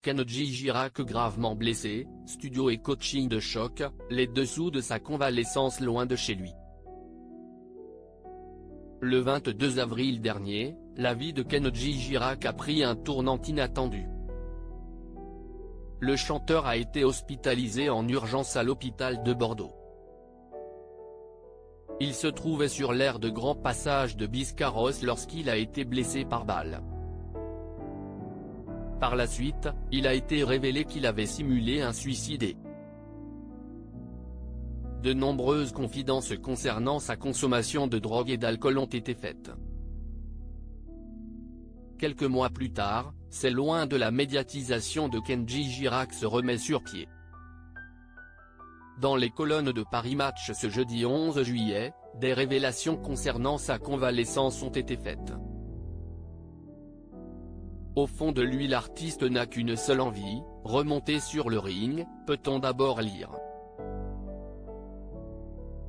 Kenji Girac gravement blessé, studio et coaching de choc, les dessous de sa convalescence loin de chez lui. Le 22 avril dernier, la vie de Kenji Girac a pris un tournant inattendu. Le chanteur a été hospitalisé en urgence à l'hôpital de Bordeaux. Il se trouvait sur l'aire de grand passage de Biscarrosse lorsqu'il a été blessé par balle. Par la suite, il a été révélé qu'il avait simulé un suicide. De nombreuses confidences concernant sa consommation de drogue et d'alcool ont été faites. Quelques mois plus tard, c'est loin de la médiatisation de Kenji Girac se remet sur pied. Dans les colonnes de Paris Match ce jeudi 11 juillet, des révélations concernant sa convalescence ont été faites. Au fond de lui l'artiste n'a qu'une seule envie, remonter sur le ring, peut-on d'abord lire.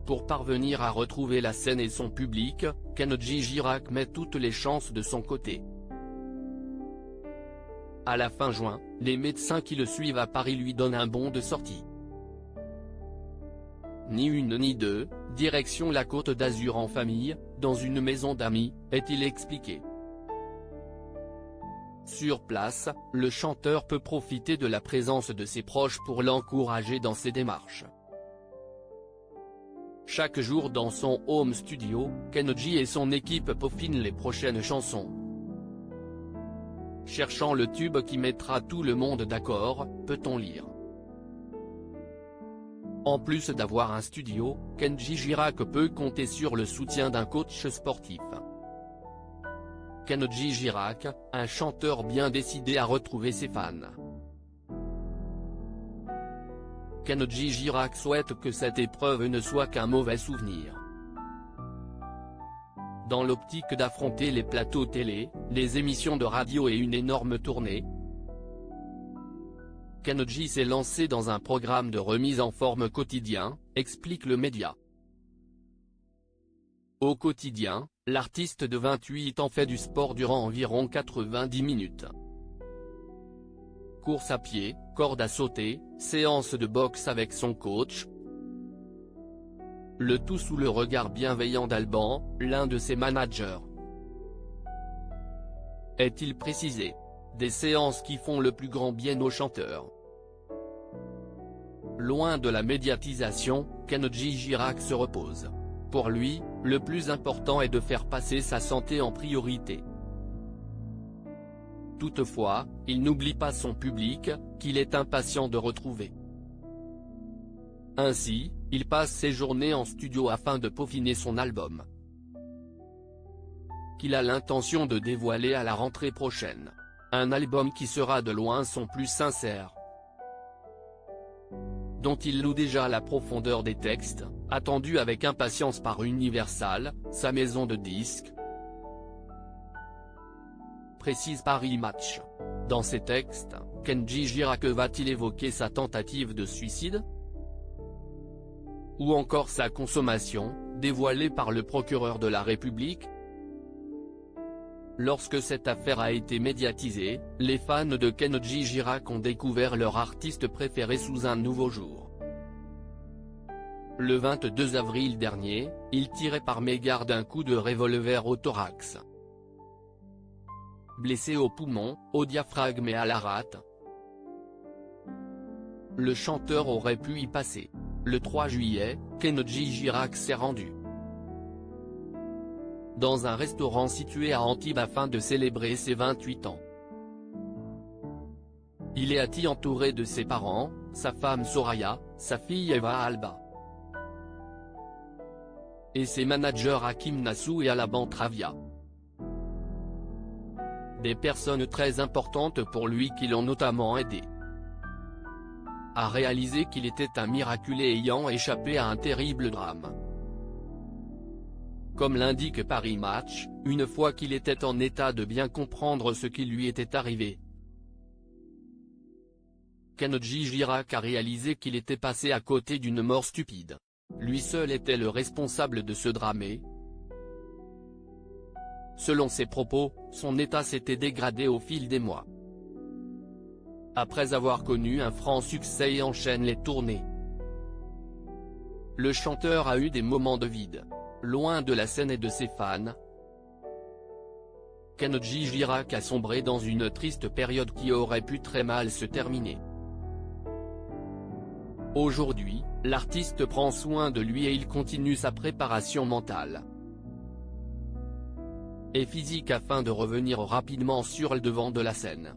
Pour parvenir à retrouver la scène et son public, Kenji Girac met toutes les chances de son côté. À la fin juin, les médecins qui le suivent à Paris lui donnent un bon de sortie. Ni une ni deux, direction la Côte d'Azur en famille, dans une maison d'amis, est-il expliqué. Sur place, le chanteur peut profiter de la présence de ses proches pour l'encourager dans ses démarches. Chaque jour dans son home studio, Kenji et son équipe peaufinent les prochaines chansons. Cherchant le tube qui mettra tout le monde d'accord, peut-on lire. En plus d'avoir un studio, Kenji Girac peut compter sur le soutien d'un coach sportif. Kenji Girac, un chanteur bien décidé à retrouver ses fans. Kenji Girac souhaite que cette épreuve ne soit qu'un mauvais souvenir. Dans l'optique d'affronter les plateaux télé, les émissions de radio et une énorme tournée, Kenji s'est lancé dans un programme de remise en forme quotidien, explique le média. Au quotidien, l'artiste de 28 ans fait du sport durant environ 90 minutes. Course à pied, corde à sauter, séance de boxe avec son coach. Le tout sous le regard bienveillant d'Alban, l'un de ses managers. Est-il précisé? Des séances qui font le plus grand bien aux chanteurs. Loin de la médiatisation, Kenji Girac se repose. Pour lui, le plus important est de faire passer sa santé en priorité. Toutefois, il n'oublie pas son public, qu'il est impatient de retrouver. Ainsi, il passe ses journées en studio afin de peaufiner son album, qu'il a l'intention de dévoiler à la rentrée prochaine. Un album qui sera de loin son plus sincère, dont il loue déjà la profondeur des textes, attendu avec impatience par Universal, sa maison de disques. Précise Paris Match. Dans ces textes, Kenji Girac va-t-il évoquer sa tentative de suicide? Ou encore sa consommation, dévoilée par le procureur de la République? Lorsque cette affaire a été médiatisée, les fans de Kenji Girac ont découvert leur artiste préféré sous un nouveau jour. Le 22 avril dernier, il tirait par mégarde un coup de revolver au thorax. Blessé au poumon, au diaphragme et à la rate, le chanteur aurait pu y passer. Le 3 juillet, Kenji Girac s'est rendu dans un restaurant situé à Antibes afin de célébrer ses 28 ans. Il est entouré de ses parents, sa femme Soraya, sa fille Eva Alba, et ses managers Hakim Nassou et Alaban Travia. Des personnes très importantes pour lui qui l'ont notamment aidé à réaliser qu'il était un miraculé ayant échappé à un terrible drame. Comme l'indique Paris Match, une fois qu'il était en état de bien comprendre ce qui lui était arrivé, Kenji Girac a réalisé qu'il était passé à côté d'une mort stupide. Lui seul était le responsable de ce drame et, selon ses propos, son état s'était dégradé au fil des mois. après avoir connu un franc succès et enchaîne les tournées. Le chanteur a eu des moments de vide, loin de la scène et de ses fans. Kenji Girac a sombré dans une triste période qui aurait pu très mal se terminer. Aujourd'hui, l'artiste prend soin de lui et il continue sa préparation mentale et physique afin de revenir rapidement sur le devant de la scène.